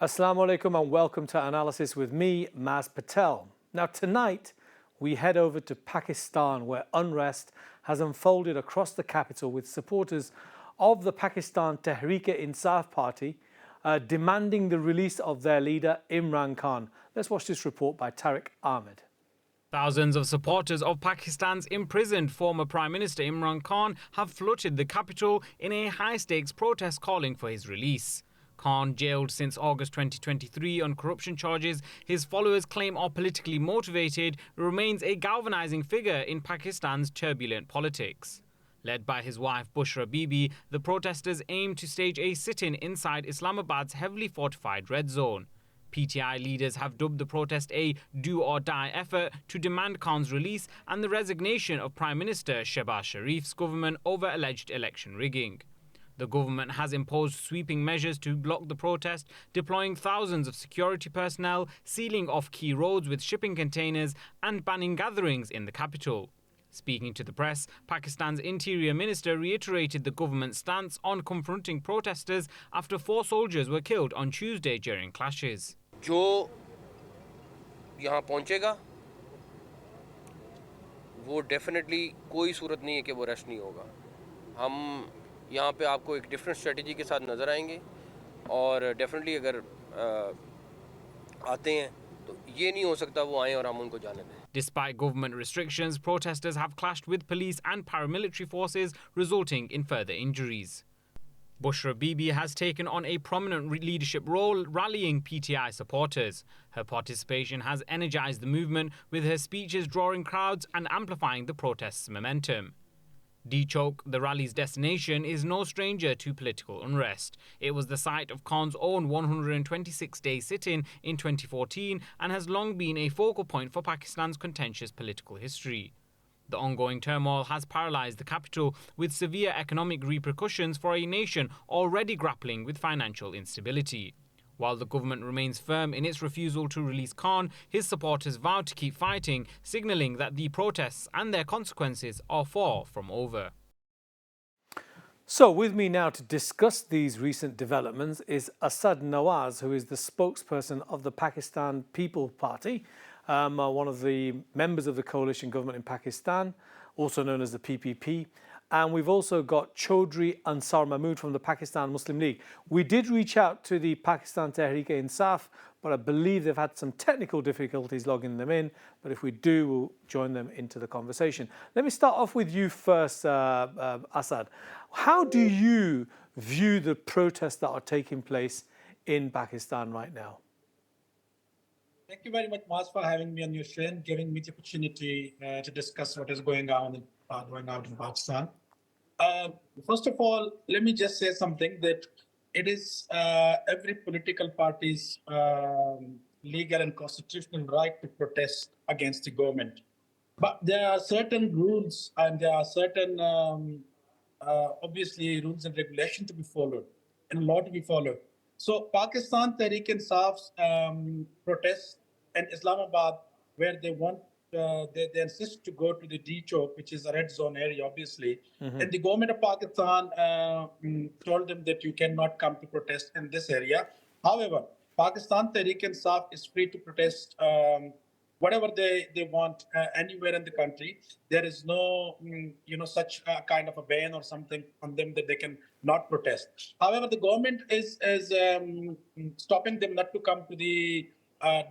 Assalamu alaikum and welcome to Analysis with me, Maz Patel. Now tonight we head over to Pakistan where unrest has unfolded across the capital with supporters of the Pakistan Tehreek-e-Insaf party demanding the release of their leader Imran Khan. Let's watch this report by Tariq Ahmed. Thousands of supporters of Pakistan's imprisoned former Prime Minister Imran Khan have flooded the capital in a high-stakes protest calling for his release. Khan, jailed since August 2023 on corruption charges his followers claim are politically motivated, remains a galvanizing figure in Pakistan's turbulent politics. Led by his wife Bushra Bibi, the protesters aim to stage a sit-in inside Islamabad's heavily fortified red zone. PTI leaders have dubbed the protest a do-or-die effort to demand Khan's release and the resignation of Prime Minister Shehbaz Sharif's government over alleged election rigging. The government has imposed sweeping measures to block the protest, deploying thousands of security personnel, sealing off key roads with shipping containers, and banning gatherings in the capital. Speaking to the press, Pakistan's Interior Minister reiterated the government's stance on confronting protesters after 4 soldiers were killed on Tuesday during clashes. जो यहाँ पहुँचेगा वो definitely कोई सूरत नहीं है कि वो arrest नहीं होगा. हम यहाँ पे आपको एक डिफरेंट स्ट्रेटजी के साथ नज़र आएंगे और डेफिनेटली अगर आते हैं तो ये नहीं हो सकता वो आएँ और हम उनको जाने दें. Despite government restrictions, protesters have clashed with police and paramilitary forces, resulting in further injuries. Bushra Bibi has taken on a prominent leadership role rallying PTI supporters. Her participation has energized the movement, with her speeches drawing crowds and amplifying the protests' momentum. Dchok, the rally's destination, is no stranger to political unrest. It was the site of Khan's own 126-day sit-in in 2014 and has long been a focal point for Pakistan's contentious political history. The ongoing turmoil has paralysed the capital, with severe economic repercussions for a nation already grappling with financial instability. While the government remains firm in its refusal to release Khan, his supporters vow to keep fighting, signalling that the protests and their consequences are far from over. So with me now to discuss these recent developments is Asad Nawaz, who is the spokesperson of the Pakistan People Party, one of the members of the coalition government in Pakistan, also known as the PPP. And we've also got Choudhry Ansar Mahmood from the Pakistan Muslim League. We did reach out to the Pakistan Tehreek-e-Insaf, but I believe they've had some technical difficulties logging them in. But if we do, we'll join them into the conversation. Let me start off with you first, Asad. How do you view the protests that are taking place in Pakistan right now? Thank you very much, Maz, for having me on your show and giving me the opportunity to discuss what is going out in Pakistan. First of all, let me just say something that it is every political party's legal and constitutional right to protest against the government. But there are certain rules and there are certain, obviously, rules and regulations to be followed and law to be followed. So Pakistan Tehreek-e-Insaf's protests in Islamabad, where they want they insist to go to the Dchok, which is a red zone area, obviously. And the government of Pakistan told them that you cannot come to protest in this area. However, Pakistan Tehreek-e-Insaf is free to protest whatever they want anywhere in the country. There is no, such kind of a ban or something on them that they can not protest. However, the government is stopping them not to come to the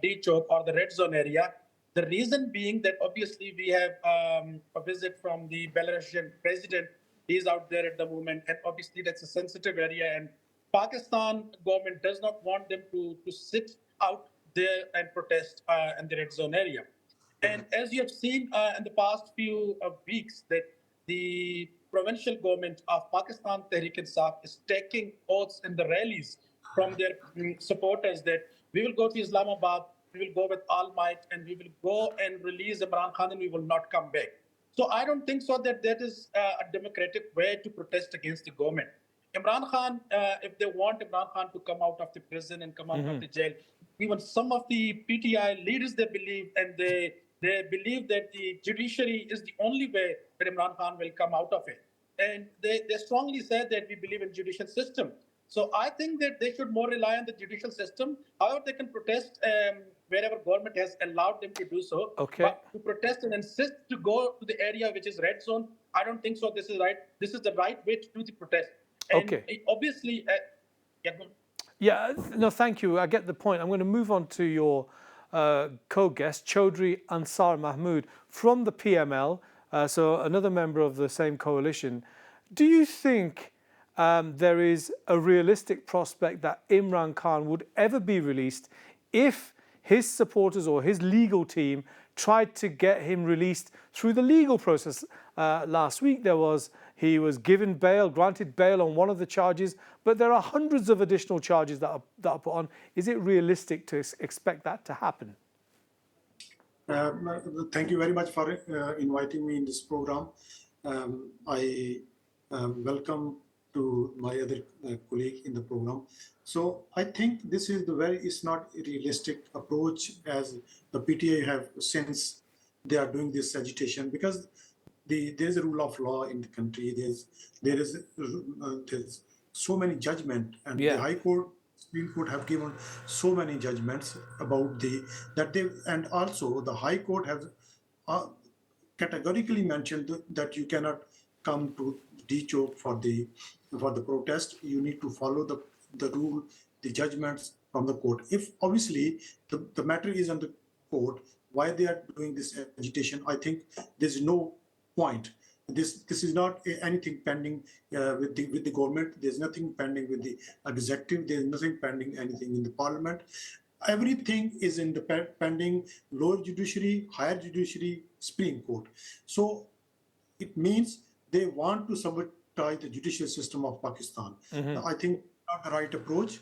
Dchok or the red zone area. The reason being that obviously we have a visit from the Belarusian president. He's out there at the moment, and obviously that's a sensitive area. And Pakistan government does not want them to sit out there and protest in the red zone area. And as you have seen in the past few weeks, that the provincial government of Pakistan Tehreek-e-Insaf is taking oaths in the rallies from their supporters that we will go to Islamabad, we will go with all might, and we will go and release Imran Khan, and we will not come back. So I don't think so that is a democratic way to protest against the government. Imran Khan, if they want Imran Khan to come out of the prison and come out of the jail, even some of the PTI leaders, they believe, and they believe that the judiciary is the only way that Imran Khan will come out of it. And they strongly said that we believe in judicial system. So I think that they should more rely on the judicial system. However, they can protest wherever government has allowed them to do so. Okay. But to protest and insist to go to the area which is red zone, I don't think so. This is right. This is the right way to do the protest. And Okay. obviously, yeah, Yeah, no, thank you. I get the point. I'm going to move on to your co-guest, Choudhry Ansar Mahmood from the PML, so another member of the same coalition. Do you think there is a realistic prospect that Imran Khan would ever be released if his supporters or his legal team tried to get him released through the legal process? Last week he was given bail, granted bail on one of the charges, but there are hundreds of additional charges that are put on. Is it realistic to expect that to happen? Thank you very much for inviting me in this program. I welcome to my other colleague in the program. So I think this is it's not a realistic approach as the PTI have since they are doing this agitation, because there's a rule of law in the country. There's so many judgment, and the High Court, Supreme Court have given so many judgments about and also the High Court has categorically mentioned that you cannot come to D-Chowk for the protest. You need to follow the rule, the judgments from the court. If obviously the matter is on the court, why they are doing this agitation, I think there's no point. This is not anything pending with the government. There's nothing pending with the executive. There's nothing pending anything in the parliament. Everything is in the pending lower judiciary, higher judiciary, Supreme Court. So it means they want to sabotage the judicial system of Pakistan. I think not the right approach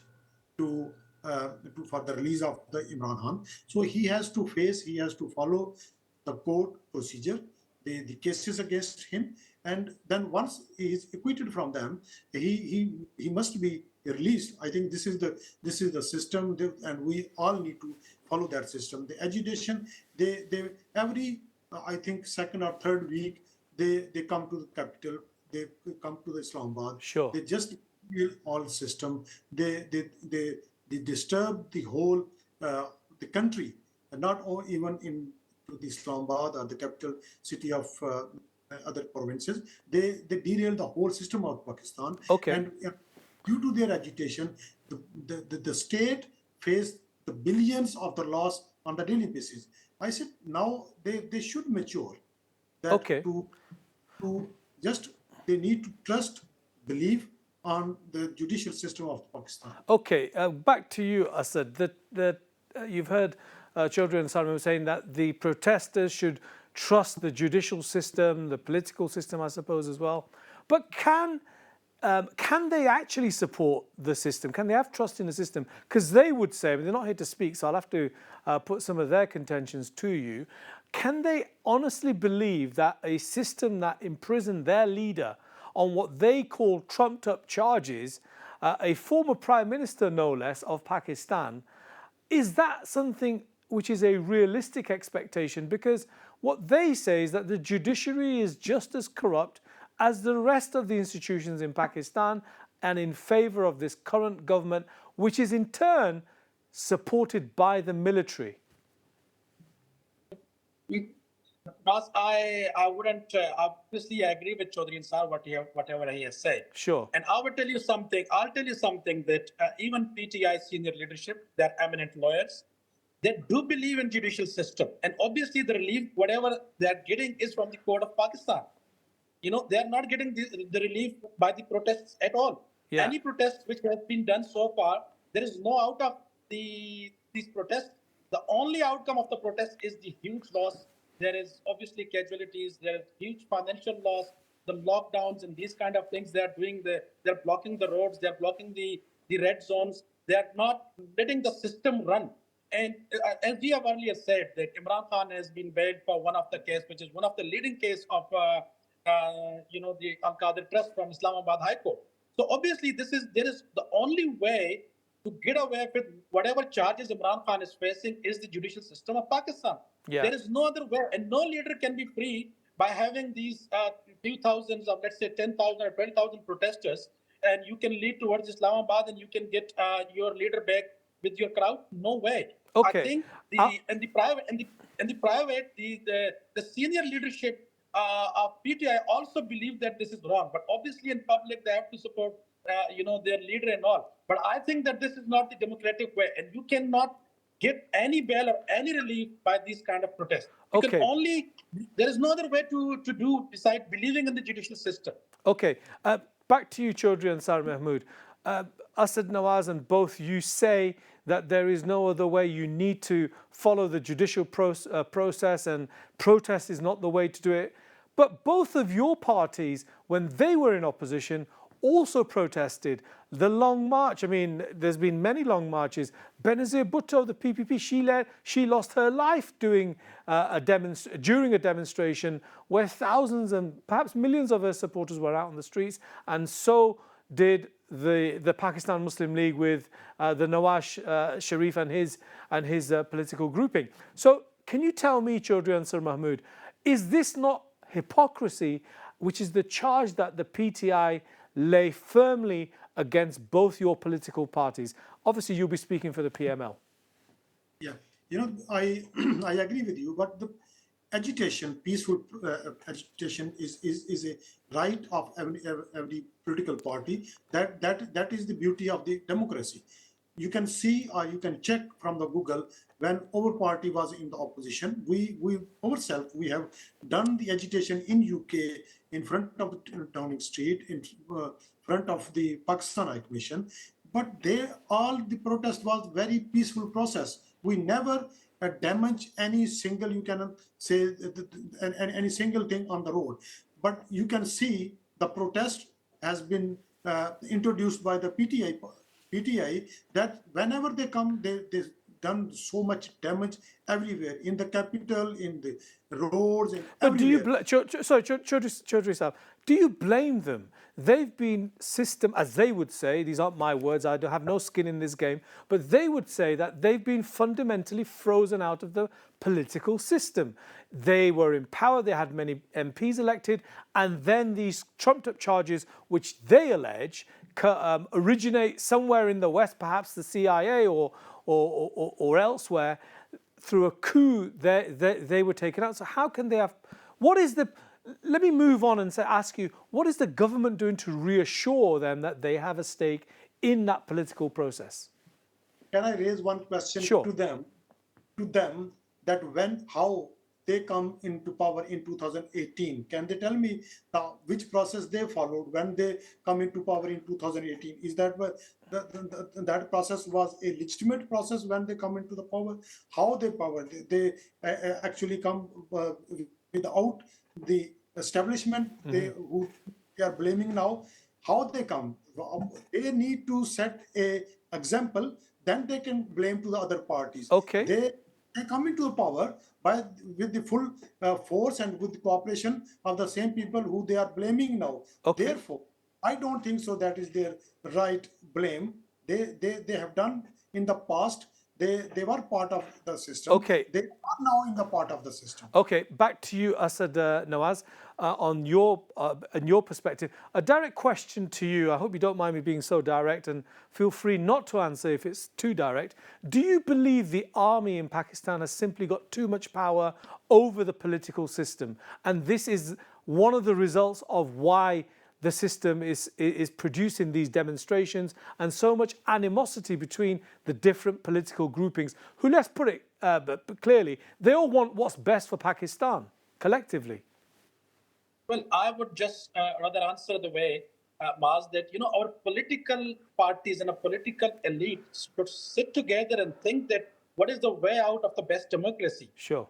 for the release of the Imran Khan. So he has to follow the court procedure, the cases against him, and then once he is acquitted from them, he must be released. I think this is the system, and we all need to follow that system. The agitation, they every I think second or third week they come to the capital, they come to the Islamabad. Sure. They just kill all system. They disturb the whole the country, and not even in to the Islamabad or the capital city of other provinces. They derail the whole system of Pakistan. Okay. And due to their agitation, the state faced the billions of the loss on the daily basis. I said now they should mature. That Okay. They need to trust, believe on the judicial system of Pakistan. Okay, back to you, Asad. You've heard Choudhry Ansar Mahmood saying that the protesters should trust the judicial system, the political system, I suppose, as well. But can they actually support the system? Can they have trust in the system? Because they would say, they're not here to speak, so I'll have to put some of their contentions to you. Can they honestly believe that a system that imprisoned their leader on what they call trumped-up charges, a former prime minister, no less, of Pakistan, is that something which is a realistic expectation? Because what they say is that the judiciary is just as corrupt as the rest of the institutions in Pakistan and in favor of this current government, which is in turn supported by the military. Because I wouldn't obviously I agree with Choudhry Ansar whatever he has said. Sure. And I will tell you something. I'll tell you something that even PTI senior leadership, they're eminent lawyers, they do believe in judicial system, and obviously the relief whatever they're getting is from the court of Pakistan. They're not getting the relief by the protests at all. Yeah. Any protest which has been done so far, there is no out of these protests. The only outcome of the protest is the huge loss. There is obviously casualties. There is huge financial loss. The lockdowns and these kind of things they're doing. They're blocking the roads. They're blocking the red zones. They're not letting the system run. And as we have earlier said, that Imran Khan has been bailed for one of the case, which is one of the leading case of the Al-Qadir Trust from Islamabad High Court. So obviously there is the only way to get away with whatever charges Imran Khan is facing is the judicial system of Pakistan. Yeah. There is no other way, and no leader can be free by having these few thousands of, let's say, 10,000 or 20,000 protesters and you can lead towards Islamabad and you can get your leader back with your crowd? No way. I Okay. think Uh, the private, the senior leadership of PTI also believe that this is wrong. But obviously, in public, they have to support, their leader and all. But I think that this is not the democratic way, and you cannot get any bail or any relief by these kind of protests. You can okay. only, there is no other way to do besides believing in the judicial system. Okay, back to you, Choudhry Ansar Mahmood. Asad Nawaz and both you say that there is no other way. You need to follow the judicial process, and protest is not the way to do it. But both of your parties, when they were in opposition, also protested. The long march, I mean, there's been many long marches. Benazir Bhutto, the PPP, she lost her life during a demonstration where thousands and perhaps millions of her supporters were out on the streets, and so did the Pakistan Muslim League with the Nawaz Sharif and his political grouping. So can you tell me, Choudhry Ansar Mahmood, is this not hypocrisy, which is the charge that the PTI lay firmly against both your political parties? Obviously, you'll be speaking for the PML. Yeah, I I agree with you, but the agitation, peaceful agitation, is a right of every political party. That is the beauty of the democracy. You can see, or you can check from the Google, when our party was in the opposition, we ourselves, we have done the agitation in UK, in front of Downing Street, in front of the Pakistan High Commission, but all the protest was very peaceful process. We never damage any single, you can say, any single thing on the road. But you can see the protest has been introduced by the PTI, that whenever they come, they done so much damage everywhere, in the capital, in the roads, and But everywhere. Choudhry Sahab, do you blame them? They've been as they would say, these aren't my words, I don't have no skin in this game, but they would say that they've been fundamentally frozen out of the political system. They were in power, they had many MPs elected, and then these trumped up charges, which they allege originate somewhere in the West, perhaps the CIA or elsewhere. Through a coup, they were taken out. So how can they have? What is the? Let me move on and ask you, what is the government doing to reassure them that they have a stake in that political process? Can I raise one question Sure. to them? That how they come into power in 2018? Can they tell me which process they followed when they come into power in 2018? Is that that process was a legitimate process when they come into the power? How they power? They actually come without the establishment who they are blaming now. How they come? They need to set a example. Then they can blame to the other parties. Okay. They come into the power with the full force and with the cooperation of the same people who they are blaming now. Okay. Therefore, I don't think so that is their right blame. They have done in the past. They were part of the system. Okay. They are now in the part of the system. Okay, back to you, Asad Nawaz, on your perspective. A direct question to you. I hope you don't mind me being so direct, and feel free not to answer if it's too direct. Do you believe the army in Pakistan has simply got too much power over the political system, and this is one of the results of why the system is producing these demonstrations and so much animosity between the different political groupings who, let's put it but clearly, they all want what's best for Pakistan collectively? Well, I would just rather answer the way, Maz, that our political parties and a political elite should sit together and think that what is the way out of the best democracy. Sure.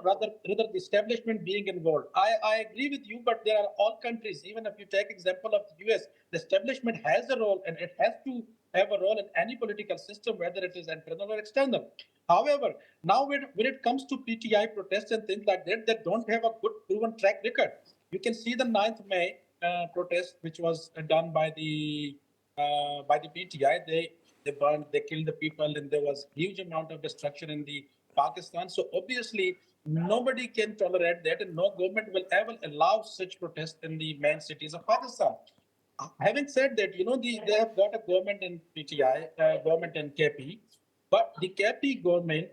Rather the establishment being involved. I agree with you, but there are all countries, even if you take example of the US, the establishment has a role, and it has to have a role in any political system, whether it is internal or external. However, now when it comes to PTI protests and things like that, that don't have a good proven track record. You can see the 9th May protest, which was done by the PTI. They burned, they killed the people, and there was huge amount of destruction in the Pakistan. So obviously, nobody can tolerate that, and no government will ever allow such protests in the main cities of Pakistan. Having said that, they have got a government in PTI, government in KP, but the KP government,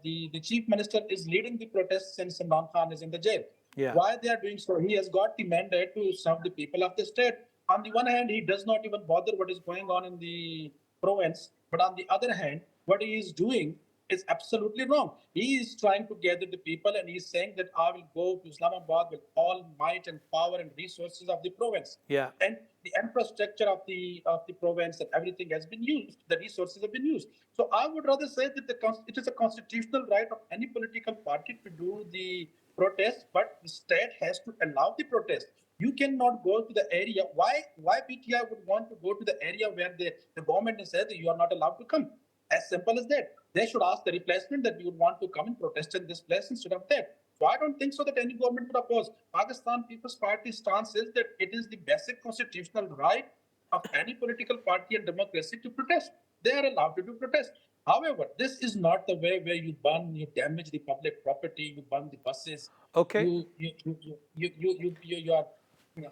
the chief minister is leading the protests since Imran Khan is in the jail. Yeah. Why they are doing so? He has got the mandate to serve the people of the state. On the one hand, he does not even bother what is going on in the province, but on the other hand, what he is doing is absolutely wrong. He is trying to gather the people and he's saying that I will go to Islamabad with all might and power and resources of the province. Yeah. And the infrastructure of the province and everything has been used. The resources have been used. So I would rather say that it is a constitutional right of any political party to do the protest, but the state has to allow the protest. You cannot go to the area. Why PTI would want to go to the area where the government has said that you are not allowed to come? As simple as that. They should ask the replacement that you would want to come and protest in this place instead of that. So I don't think so that any government would oppose. Pakistan People's Party's stance is that it is the basic constitutional right of any political party and democracy to protest. They are allowed to do protest. However, this is not the way where you burn, you damage the public property, you burn the buses. Okay. You are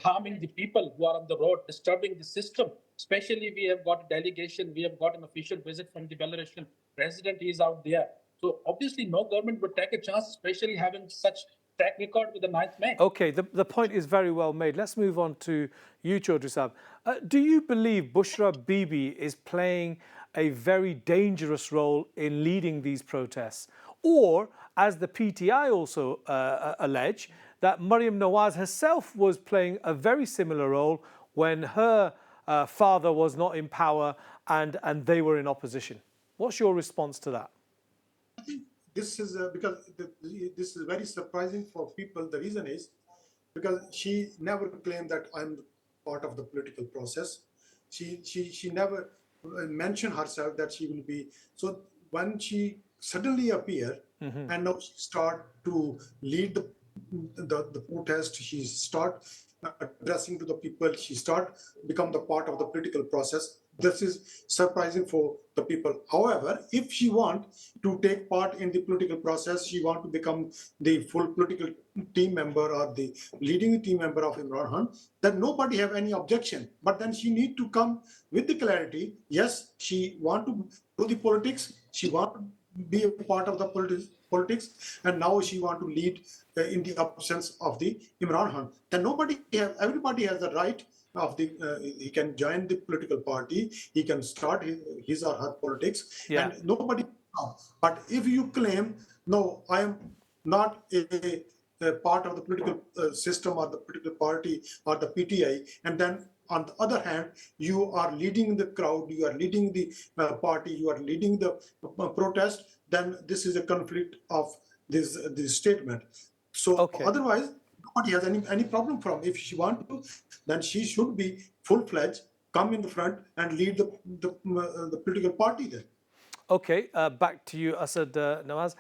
harming the people who are on the road, disturbing the system. Especially, we have got a delegation, we have got an official visit from the Belarusian president. He is out there. So obviously, no government would take a chance, especially having such track record with the 9th May. Okay, the point is very well made. Let's move on to you, Choudhry Sahab. Do you believe Bushra Bibi is playing a very dangerous role in leading these protests? Or, as the PTI also allege, that Maryam Nawaz herself was playing a very similar role when her father was not in power and they were in opposition? What's your response to that? I think this is because this is very surprising for people. The reason is because she never claimed that I'm part of the political process. She never mentioned herself that she will be. So when she suddenly appeared and now she start to lead the protest, she start addressing to the people, she start become the part of the political process. This is surprising for the people. However, if she want to take part in the political process, she want to become the full political team member or the leading team member of Imran Khan, then nobody have any objection. But then she need to come with the clarity. Yes, she want to do the politics. She want to be a part of the politics, and now she want to lead in the absence of the Imran Khan. Then everybody has the right of the he can join the political party, he can start his or her politics, Yeah. and nobody. But if you claim no, I am not a part of the political system or the political party or the PTI, and then on the other hand, you are leading the crowd, you are leading the party, you are leading the protest, then this is a conflict of this statement. So Okay. otherwise, nobody has any problem from. If she wants to, then she should be full-fledged, come in the front and lead the political party then. Okay, back to you, Asad Nawaz.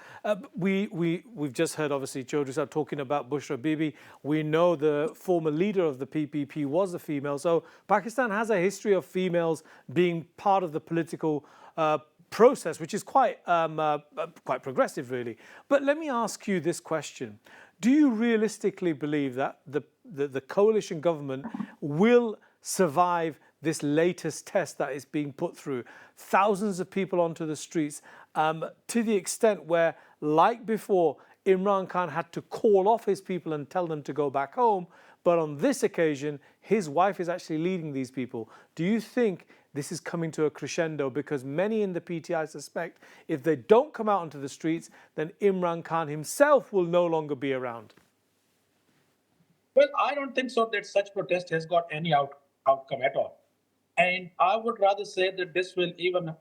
We've just heard, obviously, Choudhry Sahab talking about Bushra Bibi. We know the former leader of the PPP was a female. So Pakistan has a history of females being part of the political process, which is quite progressive, really. But let me ask you this question. Do you realistically believe that the coalition government will survive this latest test that is being put through? Thousands of people onto the streets, to the extent where, like before, Imran Khan had to call off his people and tell them to go back home. But on this occasion, his wife is actually leading these people. Do you think this is coming to a crescendo? Because many in the PTI suspect if they don't come out onto the streets, then Imran Khan himself will no longer be around. Well, I don't think so that such protest has got any outcome at all. And I would rather say that this will even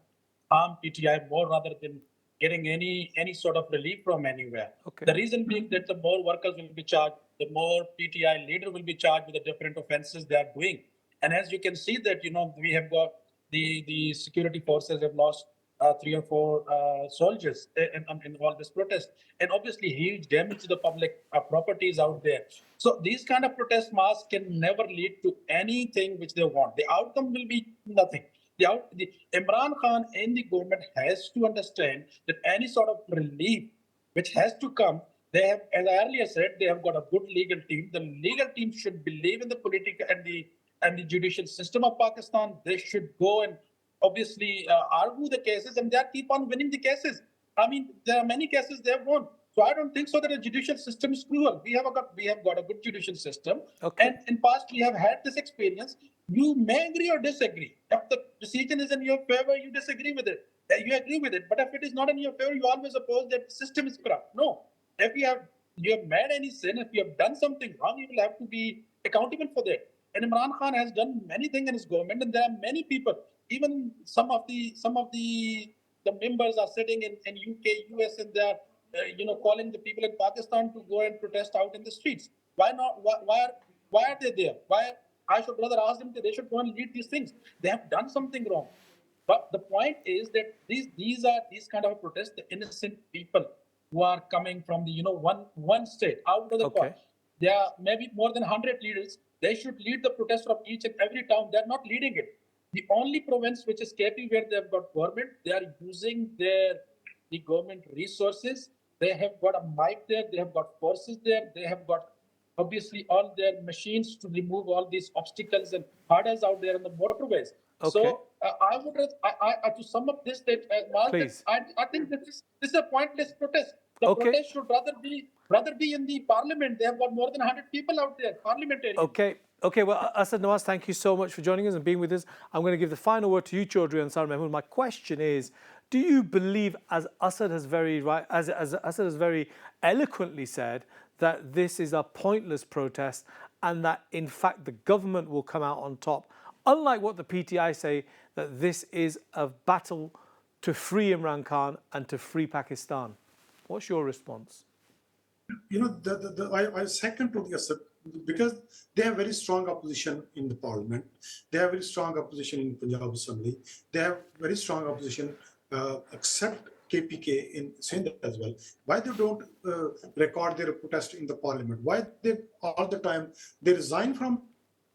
harm PTI more rather than getting any sort of relief from anywhere. Okay. The reason being that the more workers will be charged, the more PTI leader will be charged with the different offenses they are doing. And as you can see that, we have got the security forces have lost 3 or 4 soldiers in all this protest, and obviously huge damage to the public properties out there. So these kind of protest masks can never lead to anything which they want. The outcome will be nothing. The Imran Khan and the government has to understand that any sort of relief which has to come, they have, as I earlier said, they have got a good legal team. The legal team should believe in the political and the and the judicial system of Pakistan. They should go and obviously argue the cases, and they keep on winning the cases. I mean, there are many cases they have won. So I don't think so that the judicial system is cruel. We have got a good judicial system, Okay. and in past we have had this experience. You may agree or disagree. If the decision is in your favor, you disagree with it. You agree with it. But if it is not in your favor, you always oppose that the system is corrupt. No. If you have made any sin, if you have done something wrong, you will have to be accountable for that. And Imran Khan has done many things in his government, and there are many people. Even some of the members are sitting in UK, US, and they're calling the people in Pakistan to go and protest out in the streets. Why not? Why are they there? Why? I should rather ask them that they should go and lead these things. They have done something wrong. But the point is that these kind of protests, the innocent people who are coming from the one state out of the court. There are maybe more than 100 leaders. They should lead the protest from each and every town. They're not leading it. The only province which is KP where they've got government, they are using the government resources. They have got a mic there. They have got forces there. They have got obviously all their machines to remove all these obstacles and hurdles out there on the motorways. So I would, to sum up this, that I think that this is a pointless protest. The protest should rather be in the parliament. They have got more than 100 people out there, parliamentarians. Okay. Well, Asad Nawaz, thank you so much for joining us and being with us. I'm going to give the final word to you, Choudhry Ansar Mahmood. My question is, do you believe, as Asad has very eloquently said, that this is a pointless protest and that in fact the government will come out on top, unlike what the PTI say, that this is a battle to free Imran Khan and to free Pakistan? What's your response? I second to the Asad, because they have very strong opposition in the parliament. They have very strong opposition in Punjab Assembly. They have very strong opposition, except KPK in Sindh as well. Why they don't record their protest in the parliament? Why they all the time they resign from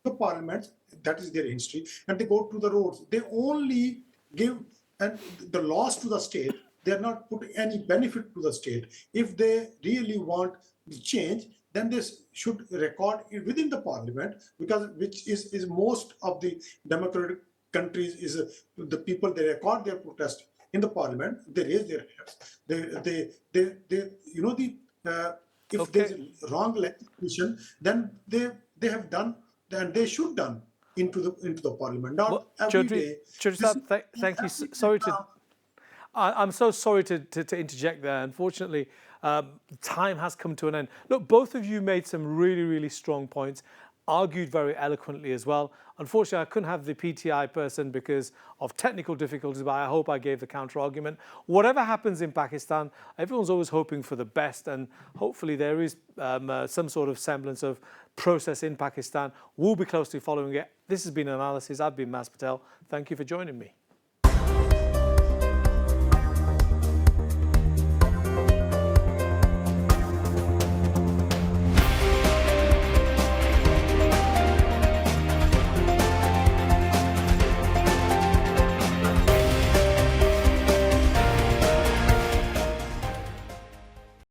the parliament? That is their history, and they go to the roads. They only give the loss to the state. They are not put any benefit to the state. If they really want the change, then they should record it within the parliament, because which is most of the democratic countries is the people, they record their protest in the parliament. They raise their hands. If there's wrong legislation, then they have done, then they should done into the parliament. Not every day. Choudhry, thank you. Sorry to. I'm so sorry to interject there. Unfortunately, time has come to an end. Look, both of you made some really, really strong points, argued very eloquently as well. Unfortunately, I couldn't have the PTI person because of technical difficulties, but I hope I gave the counter argument. Whatever happens in Pakistan, everyone's always hoping for the best, and hopefully there is some sort of semblance of process in Pakistan. We'll be closely following it. This has been Analysis. I've been Patel. Thank you for joining me.